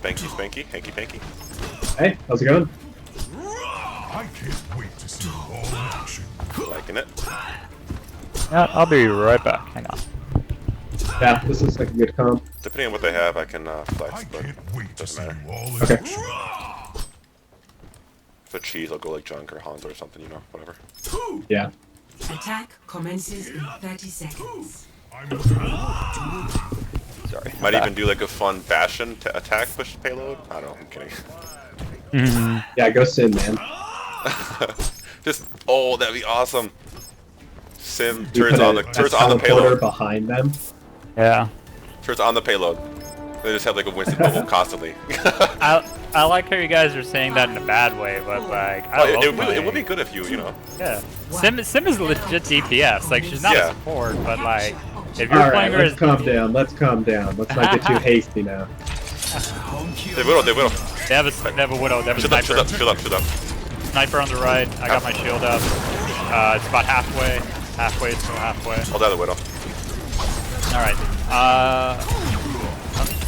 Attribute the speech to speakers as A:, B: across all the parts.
A: Spanky, spanky, hanky, panky.
B: Hey, how's it going?
C: I can't wait to see all in action.
A: Liking it.
D: Yeah, I'll be right back. Hang on.
B: Yeah, this is like a good comp.
A: Depending on what they have, I can
C: I
A: flex, but
C: can't wait to see
A: doesn't
C: you
A: matter.
C: all in
B: Okay.
C: action.
A: If it's cheese, I'll go like Junk or Hanzo or something, you know, whatever.
B: Yeah.
E: Attack commences in 30 seconds.
C: I'm looking forward to it.
D: Sorry.
A: Might even do like a fun Bastion to attack push payload. I don't know, I'm kidding.
B: Yeah, go Sim, man.
A: Just, oh, that'd be awesome. Sim
B: You
A: turns
B: put
A: on
B: a
A: the
B: teleporter
A: payload.
B: behind them.
D: Yeah.
A: Turns on the payload. They just have like a Winston bubble constantly.
D: I like how you guys are saying that in a bad way, but like
A: it would be good if you know.
D: Yeah. Sim is legit DPS. Like she's not
A: Yeah.
D: a support, but like if you're
B: Alright,
D: playing her
B: let's
D: as
B: calm down. Let's calm down. Let's not get too hasty now.
A: They will.
D: they have a widow, they have a
A: Shut up,
D: sniper.
A: shut up.
D: Sniper on the right. I got my shield up. It's about halfway. Halfway, still halfway.
A: I'll die the widow.
D: Alright.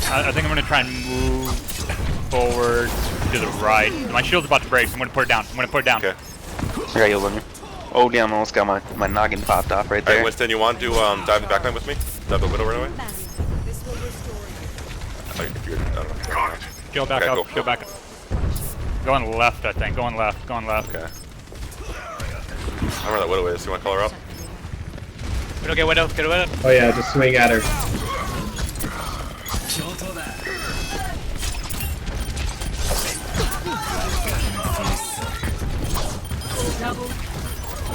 D: I think I'm gonna try and move forward to the right. My shield's about to break, so I'm gonna put it down.
A: Okay.
F: I got healed on you. Oh damn, I almost got my noggin popped off right there.
A: Alright, Winston, you want to dive the backline with me? Dive the widow right away? Like, if you're, I don't know.
D: Shield back
A: Okay,
D: up,
A: go.
D: shield back up. Going left, I think. Going left.
A: Okay. I don't know where that widow is. You want to call her out?
D: Widow, get widow, get a widow.
B: Oh yeah, just swing at her.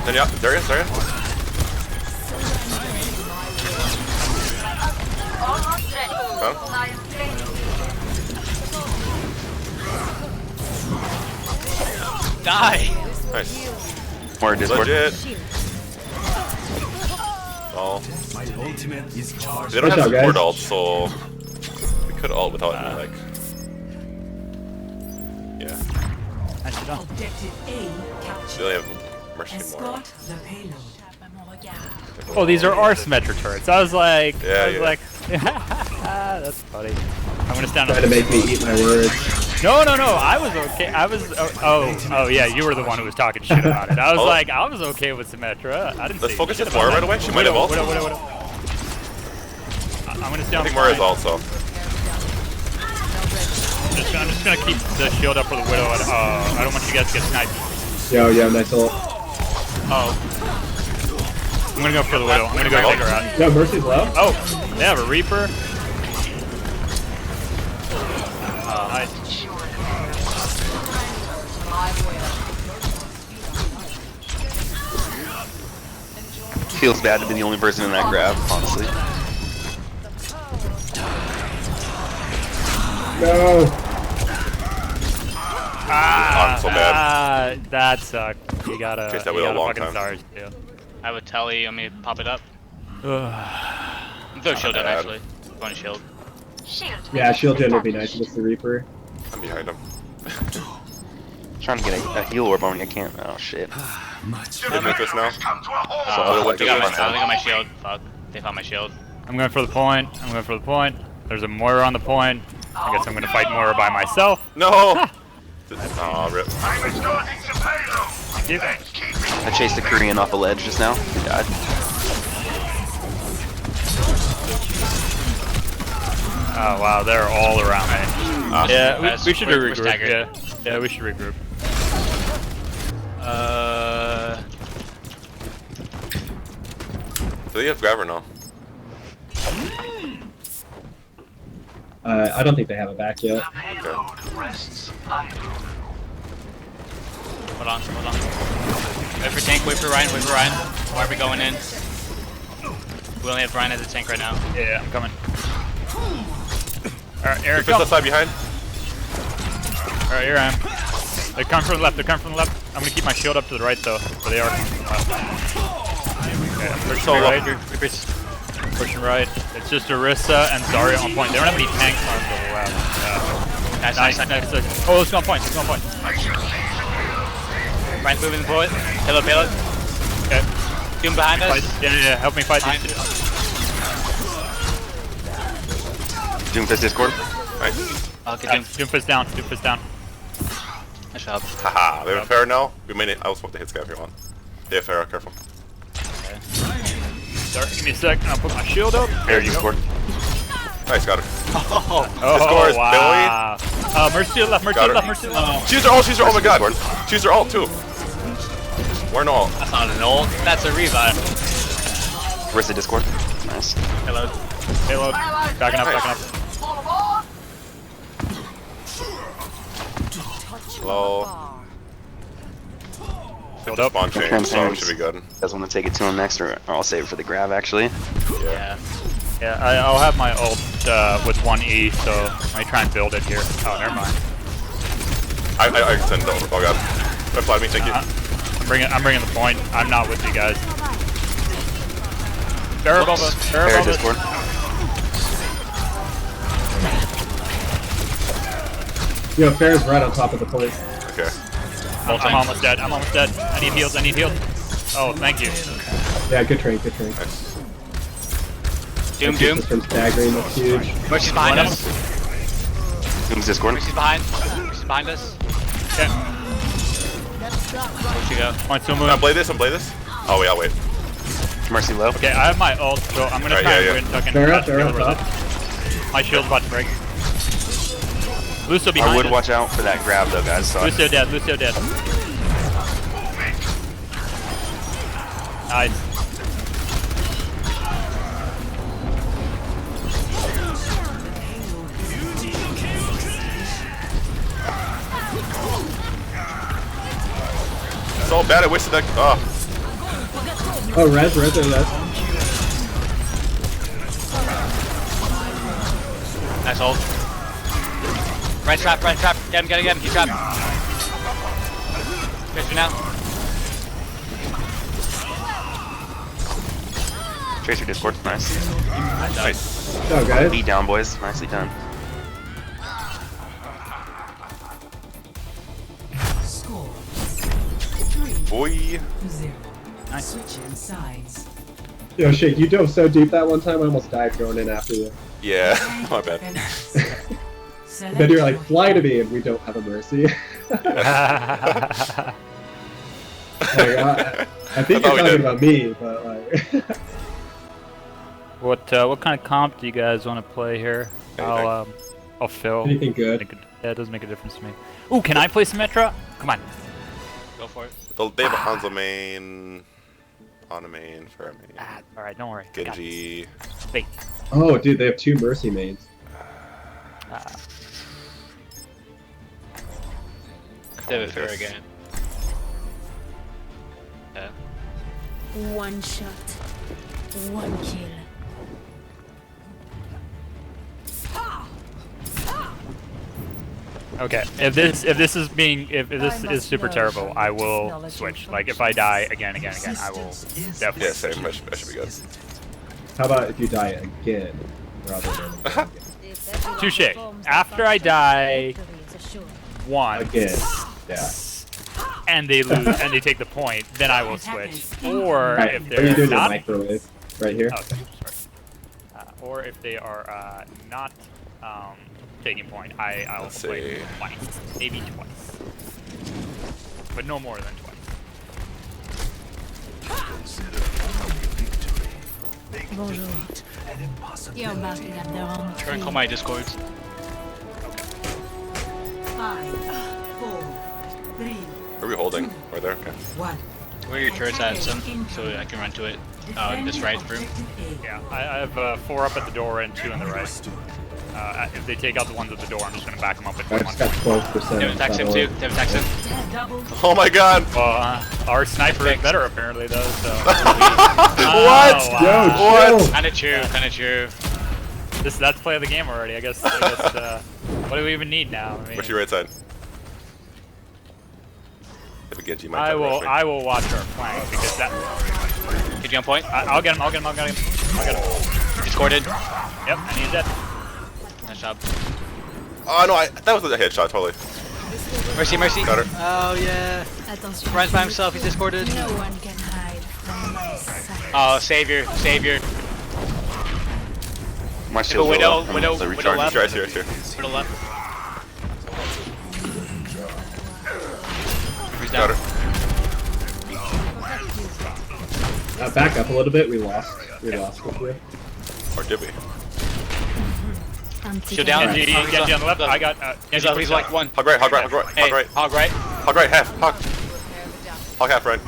A: Then yeah, there he is. Huh?
D: Die!
A: Nice.
F: More Discord.
A: Legit. Oh.
C: My ultimate is charged.
A: They don't
B: Good
A: have
B: job,
A: support
B: guys.
A: ult, so we could ult without any, like. Yeah.
D: Nicely done.
E: Objective A captured.
A: They only have Mercy more.
E: Escort the payload.
D: Oh, these are our Symmetra turrets. I was like,
A: Yeah.
D: that's funny. I'm gonna stand
B: Try
D: on.
B: to make me eat my words.
D: No, I was okay. I was. Oh, yeah. You were the one who was talking shit about it. I was
A: Oh.
D: like, I was okay with Symmetra. I didn't.
A: Let's
D: say
A: focus
D: shit
A: on
D: about
A: Moira
D: that.
A: right away. She might have ult.
D: Widow. I'm gonna stay on.
A: I think Moira's
D: flank.
A: also.
D: I'm just gonna keep the shield up for the widow. I don't want you guys to get sniped.
B: Yo, nice ult.
D: Oh. I'm gonna go for the widow. I'm gonna go take her out.
B: Yo, Mercy's low?
D: Oh, they have a Reaper. Nice.
F: Feels bad to be the only person in that grab, honestly.
B: No.
A: So bad.
D: That sucked. You gotta.
A: Chase that
D: you
A: widow a
D: gotta
A: long
D: fucking
A: time.
D: stars, yeah.
G: I would tell you, I mean, pop it up. Throw shield down,
A: bad.
G: actually. Going shield.
B: Yeah, shield gen would be nice against the Reaper.
A: I'm behind him.
F: Trying to get a heal orb on me, I can't. Oh shit.
A: Good Memphis now.
G: They got my shield. Fuck. They found my shield.
D: I'm going for the point. There's a Moira on the point. I guess I'm gonna fight Moira by myself.
A: No! Aw, rip.
D: Thank you.
F: I chased a Korean off a ledge just now. He died.
D: Oh wow, they're all around me. Yeah, we should
G: we're
D: regroup.
G: staggered.
D: Yeah, we should regroup.
A: Do they have grabber now?
B: I don't think they have it back yet.
A: Okay.
G: Hold on. Wait for tank, wait for Ryan. Why are we going in? We only have Ryan as a tank right now.
D: Yeah, I'm coming. Alright, Eric,
A: Memphis
D: come.
A: left side behind.
D: Alright, here I am. They're coming from the left. I'm gonna keep my shield up to the right though, where they are coming from the left. Okay, I'm pushing
A: So
D: right.
A: low.
D: Pushing right. It's just Orisa and Zarya on point. They don't have any tanks on the left. Nice. Oh, let's go on point.
G: Ryan's moving forward. Payload.
D: Okay.
G: Doom behind us.
D: Yeah. Help me fight
G: Behind
D: these two.
F: Doomfist Discord.
A: Nice.
G: I'll get Doom.
D: Doomfist down. Doomfist down.
G: Nice job.
A: Haha, they have a Pharah now? We may need, I'll smoke the hit scan if you want. They have Pharah, careful.
D: Sorry, give me a sec, and I'll put my shield up. There you go.
A: Nice, got her.
D: Oh,
A: scores,
D: wow. Mercy to the left, Mercy to the left, Mercy to the left.
A: She's her ult, she's her, oh my god. She's her ult too. We're an ult.
G: That's not an ult. That's a revive.
F: Where's the Discord? Nice.
G: Hello.
D: Payload. Backing up, backing up.
A: Low.
D: Filled up.
A: Spawn chain, so should be good.
F: You guys want to take it to him next, or I'll save it for the grab actually?
G: Yeah.
D: Yeah, I'll have my ult with 1E, so let me try and build it here. Oh, never mind.
A: I can send it over. Oh god. Don't fly me, thank you.
D: I'm bringing the point. I'm not with you guys. Pharah above us. Pharah
F: Fair
D: above us.
F: Discord.
B: Yo, Pharah's right on top of the point.
A: Okay.
D: I'm almost dead. I'm almost dead. I need heals. I need heals. Oh, thank you.
B: Yeah, good trade, good trade.
A: Nice.
G: Doom, Doom.
B: Just from staggering, that's huge.
G: Mercy's behind us.
F: Doom's Discord.
G: Mercy's behind. Mercy's behind us.
D: Okay.
G: Where'd you go?
D: Point still
A: I'll
D: moving.
A: play this, I'll play this. Oh wait, I'll wait.
F: Mercy low.
D: Okay, I have my ult, so I'm gonna
A: Alright,
D: try
A: yeah,
D: and
A: yeah.
D: tuck in.
B: Pharah, Pharah on top.
D: My shield's about to break. Lucio behind
F: I would
D: us.
F: watch out for that grab though, guys. So
D: Lucio dead. Lucio dead. Nice.
A: So bad, I wasted that. Oh.
B: Oh, res, res.
G: Nice ult. Right trap, right trap. Get him, he's trapped. Tracer now.
F: Tracer Discord. Nice.
A: Nice.
B: Oh, guys.
F: Beat down, boys. Nicely done.
E: Score
A: Boy.
E: 3-0.
D: Nice.
E: Switching sides.
B: Yo, Shake, you dove so deep that one time, I almost died going in after you.
A: Yeah, my bad.
B: Then you're like, fly to me, and we don't have a mercy. Like, I think
A: I thought we
B: you're talking
A: did.
B: about me, but like...
D: What kind of comp do you guys want to play here? I'll fill.
B: Anything good?
D: Yeah, it doesn't make a difference to me. Ooh, can I play Symmetra? Come on.
G: Go for it.
A: They have a Hanzo main, Ana main, Pharah main,
D: All right, don't worry. Got
A: Genji.
D: this. Wait.
B: Oh, dude, they have 2 mercy mains.
G: Do it for again. Yeah.
H: One shot, one kill.
D: Okay, if this is super terrible, I will switch. Like if I die again, I will definitely.
A: Yeah, same. That should be good.
B: How about if you die again, rather than...
D: Touche. After I die once,
B: Again, yeah.
D: and they lose and they take the point, then I will switch. Or
B: Alright,
D: if
B: what are you
D: they're
B: doing your
D: not,
B: microwave? Right here?
D: oh, sorry. Or if they are not taking point, I'll
A: Let's
D: play
A: see.
D: twice, maybe twice, but no more than twice.
H: Bonjour. You're barking up the wrong
G: Try and
H: tree.
G: call my Discord.
E: 5, 4, 3,
A: Are we holding? We're there. Okay.
E: 1.
G: Where are your turrets at, Sim? So I can run to it. This right room.
D: Yeah, I have 4 up at the door and 2 on the right. If they take out the ones at the door, I'm just gonna back them up at
B: I
D: one.
B: just got 12%.
G: They have attacks him too. They have attacks him.
A: Oh my god!
D: Our sniper is better apparently though, so.
A: What?
D: Wow.
B: Yo, chill!
G: Kinda true, kinda true.
D: That's play of the game already. I guess what do we even need now? I mean,
A: What's your right side? If a Genji might
D: I will watch our flank because that.
G: Get you on point?
D: I'll get him.
G: Discorded.
D: Yep, and he's dead.
G: Nice job.
A: Oh no, that was a headshot, totally.
G: Mercy, Mercy.
A: Got her.
G: Oh yeah.
H: Attention.
G: Runs by himself, he's discorded.
H: No one can hide from my sight.
G: Oh, savior, savior.
F: My
G: If a
F: shield's
G: widow,
F: low. I'm
G: widow,
F: also
G: widow
F: recharging.
G: left.
A: Here, here, here.
G: Widow left. Genji's
A: Got
G: down.
A: her.
B: Back up a little bit. We lost. We lost with you.
A: Or did we?
G: Shield down.
D: Genji,
G: Hog's
D: Genji
G: up.
D: on the left.
G: Look.
D: I got
G: He's
D: Genji.
G: up. He's like one.
A: Hog right, hog right, hog right,
G: Hey,
A: hog right.
G: hog right.
A: Hog right, half, hog. Hog half right.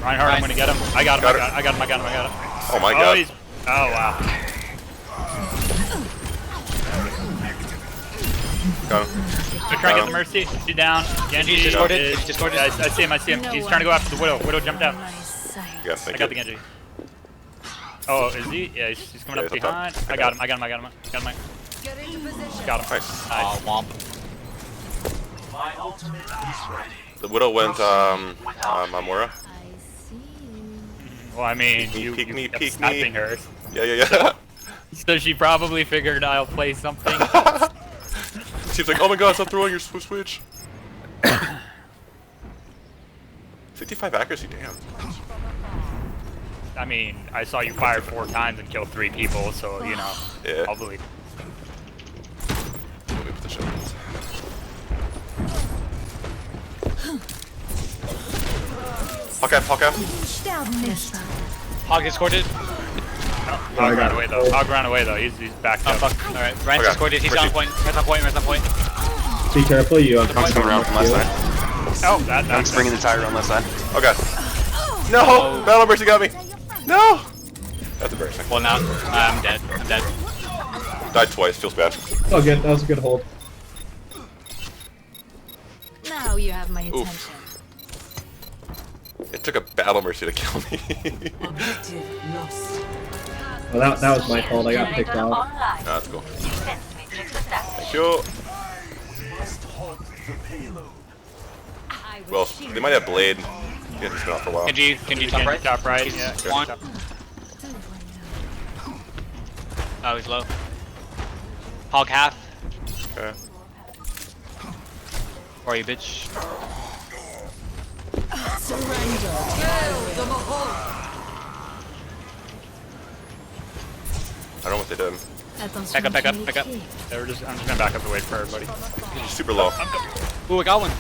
D: Reinhardt, I'm gonna get him. I got him.
A: Got
D: I got him. I got him. I got him.
A: Oh my
D: Oh,
A: god.
D: he's. Oh wow.
A: Got him.
D: They're trying to get the Mercy. She's down. Genji
G: He's discorded.
D: is-
G: He's discorded.
D: Yeah, I see him. I see him. He's trying to go after the Widow. Widow jumped out.
A: Yeah,
D: I
A: thank
D: got the
A: you.
D: Genji. Oh, is he? Yeah, he's coming
A: Yeah,
D: up
A: he's up
D: behind.
A: top.
D: I got him. I got him. I got him. Got him. Got him.
A: Nice.
G: Oh, womp.
A: The Widow went, Amora.
D: Well, I mean,
A: Peek
D: you
A: me,
D: kept
A: peek
D: sniping
A: me.
D: her.
A: Yeah.
D: So she probably figured I'll play something.
A: She's like, oh my god, stop throwing your switch. 55 accuracy, damn.
D: I mean, I saw you fire 4 times and kill 3 people, so, you know,
A: Yeah.
D: I'll believe.
A: Let me put the shields. Hawk half, hawk half.
G: Hog discorded.
D: Hog ran away though. Hog ran away though. He's backed
G: Oh
D: up.
G: fuck. Alright, Ryan's
A: Okay.
G: discorded. He's
A: Mercy.
G: on point. Ryan's on point. Ryan's on point.
B: Be careful. You
F: I'm coming around from left side.
D: Oh, that.
F: I'm springing the tire on left side.
A: Oh god. No! Battle Mercy got me! No! That's embarrassing.
G: Well, now I'm dead. I'm dead.
A: Died twice, feels bad.
B: Oh, good. That was a good hold.
H: Now you have my attention.
A: Oof. It took a Battle Mercy to kill me.
E: Objective lost.
B: Well, that was my fault. I got picked off.
A: Nah, that's cool. Thank you. Well, they might have Blade. Yeah, it's been off for a while.
G: Genji top right.
D: Top right.
G: He's
D: Yeah.
G: one.
D: Top.
G: Oh, he's low. Hog half.
A: Okay.
G: Or you bitch.
A: I don't know what they did.
G: Back up, back up, back up.
D: I'm just gonna back up to wait for everybody.
A: He's super low.
G: Ooh, I got one.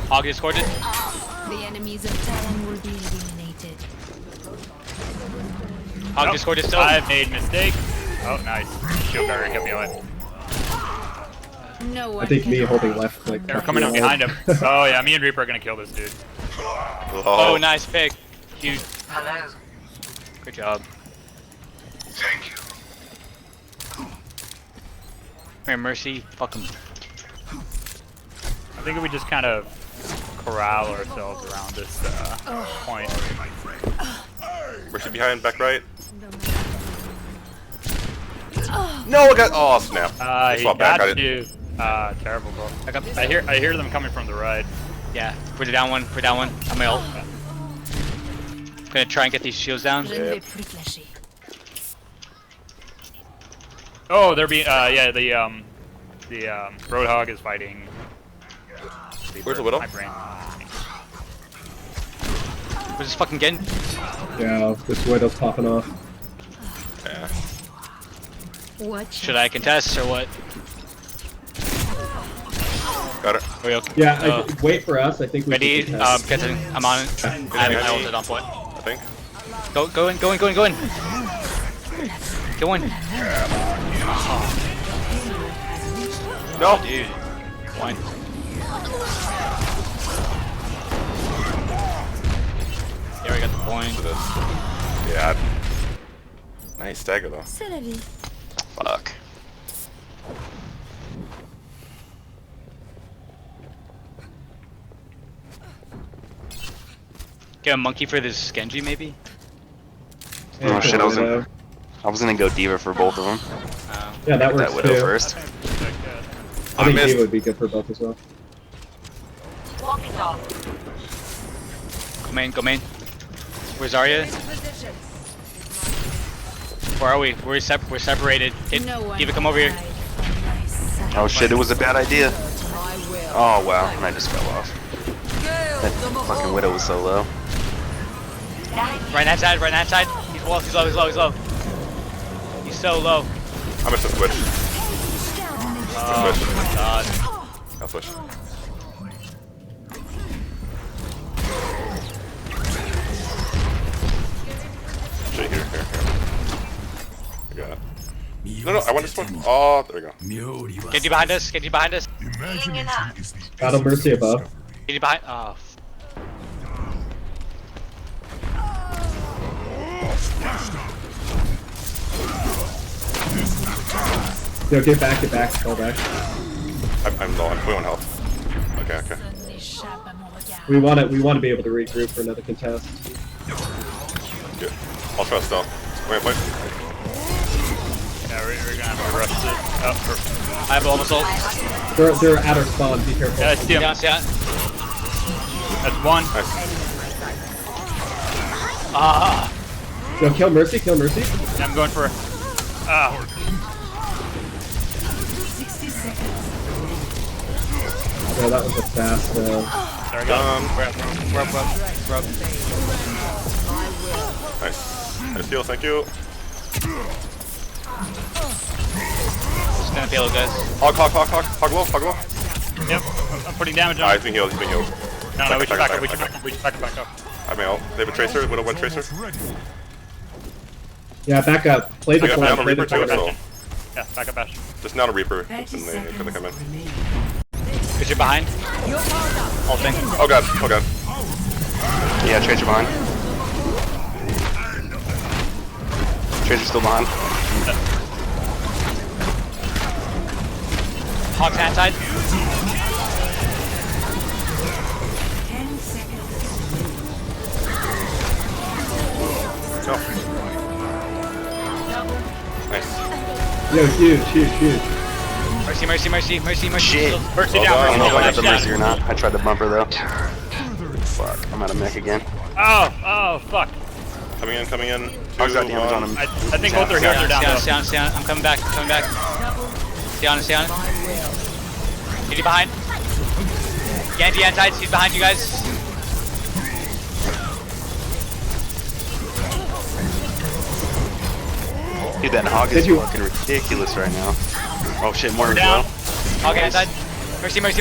G: Hog discorded.
H: The enemies of Talon will be eliminated.
G: Hog
D: Nope.
G: discorded still.
D: I've made mistake. Oh, nice. Shield barrier kept me alive.
H: No one
B: I think
H: can
B: me
H: hide
B: holding left click.
D: They're coming up behind him. Oh yeah, me and Reaper are gonna kill this dude.
G: Oh, nice pick. Huge. Good job.
C: Thank you.
G: Come here, Mercy. Fuck him.
D: I think if we just kind of corral ourselves around this point.
A: Mercy behind, back right. No, I got. Oh, snap.
D: He
A: Swap back,
D: got
A: I
D: you. Terrible, bro.
G: Back up.
D: I hear them coming from the right.
G: Yeah, we're down one. We're down one. I'm my ult. Gonna try and get these shields down.
H: Je ne vais plus flasher.
D: Oh, they're being. Yeah, the Roadhog is fighting.
A: Where's the Widow?
D: My brain.
G: We're just fucking getting.
B: Yeah, this Widow's popping off.
A: Yeah.
H: What?
G: Should I contest or what?
A: Got it.
G: Are we okay?
B: Yeah, wait for us. I think we
G: Ready?
B: should contest.
G: Getting. I'm on it. I ulted on point.
A: I think.
G: Go in. Go in. Go in. Go in.
A: No!
G: Dude. One. There we got the point.
A: To this. Yeah. Nice stagger though.
H: C'est la vie.
F: Fuck.
G: Get a monkey for this Genji, maybe?
F: Oh shit, I was
B: Widow.
F: gonna go Diva for both of them.
B: Yeah, that works
F: That Widow
B: too.
F: first.
B: I think
A: missed.
B: he would be good for both as well.
G: Go main, go main. Where's Zarya? Where are we? We're separated. Hit,
H: No one
G: Diva, come over here.
H: can hide my sight.
F: Oh shit, it was a bad idea. Oh wow, and I just fell off. That fucking Widow was so low.
G: Right hand side, right hand side. He's low, he's low, he's low, he's low. He's so low.
A: I'm just a switch.
G: Oh my god.
A: I'll switch. Shit, here. I got it. No, I want this one. Oh, there we go.
G: Get you behind us. Get you behind us.
C: Imagination is the
B: Battle Mercy above.
G: Get you behind. Oh.
B: Yo, get back, fall back.
A: I'm low. I'm 21 health. Okay.
B: We want to be able to regroup for another contest.
A: Good. I'll try still. Wait.
D: Yeah, we're gonna have to rush it. Oh, perfect.
G: I have almost ult.
B: They're at our spawn. Be careful.
D: Yeah, I see him.
G: Yeah, yeah.
D: That's one.
A: Nice.
G: Ah.
B: Yo, kill Mercy.
D: Yeah, I'm going for. Ah.
E: 60 seconds.
B: Yo, that was a fast.
D: There we go.
G: Rub.
A: Nice. Nice heal. Thank you.
G: Just gonna payload, guys.
A: Hog low.
D: Yep. I'm putting damage
A: Ah,
D: on.
A: he's been healed.
D: No, we should back up. We should back up.
A: I may ult. They have a tracer. Widow one tracer.
B: Yeah, back up. Play the
A: I got
B: flank.
A: a
B: Play the
A: Reaper too,
B: flank.
A: so
D: Yeah, back up, Ash.
A: just now a Reaper.
E: 30
A: And they
E: seconds
A: come in.
E: remaining.
G: Is you behind?
D: Ulting.
A: Oh god.
F: Yeah, Tracer behind. Tracer's still behind.
G: Hog's hand side.
E: 10 seconds.
A: No. Nice.
B: Yo, huge.
G: Mercy.
F: Shit.
D: Mercy
A: Well
D: down.
A: done.
F: I don't know if I got the
D: Mercy
F: Mercy or not. I tried to bump her though. Fuck, I'm out of mech again.
D: Oh, fuck.
A: Coming in.
F: Hog's got damage on him.
D: I think both their heroes are down though.
G: Sian. I'm coming back. Sian. Get you behind. Genji hand side. He's behind you guys.
F: Dude, that Hog is
B: Did you-
F: fucking ridiculous right now. Oh shit, more as
D: down.
F: well.
G: Hog hand side. Mercy.
D: Mercy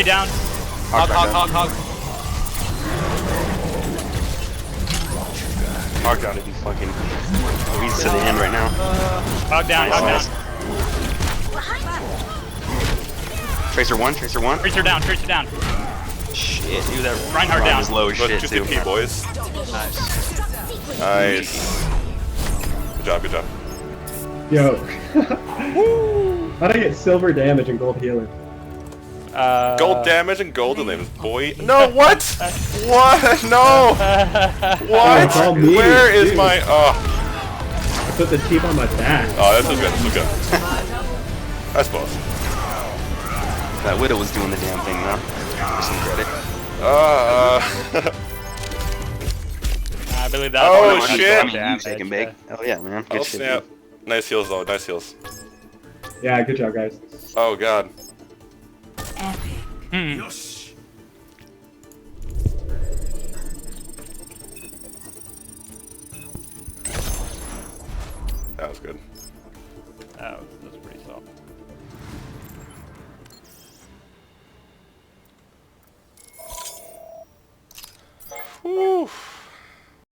D: down.
F: Hog back down.
G: Hog.
F: Hog gotta be fucking. Oh, he's to the end right now.
D: Hog down.
F: Nice. Tracer one.
D: Tracer down.
F: Shit, dude, that
D: Reinhardt down.
F: is low as shit
A: Just
F: too.
A: TP, boys.
G: Nice.
A: Nice. Good job.
B: Yo. How'd I get silver damage and gold healing?
A: Gold damage and gold delivery, boy. No, what? What? No. What?
B: it's all me,
A: Where is
B: dude.
A: my? Oh,
B: I put the team on my back.
A: this is good. I suppose.
F: That Widow was doing the damn thing though. For some credit.
D: I believe that.
A: Oh,
D: was
A: shit.
F: I mean, you take and bake. Oh yeah, man. Good
A: Oh
F: shit.
A: snap. Nice heals though. Nice heals.
B: Yeah, good job, guys.
A: Oh god.
E: Epic.
A: That was good.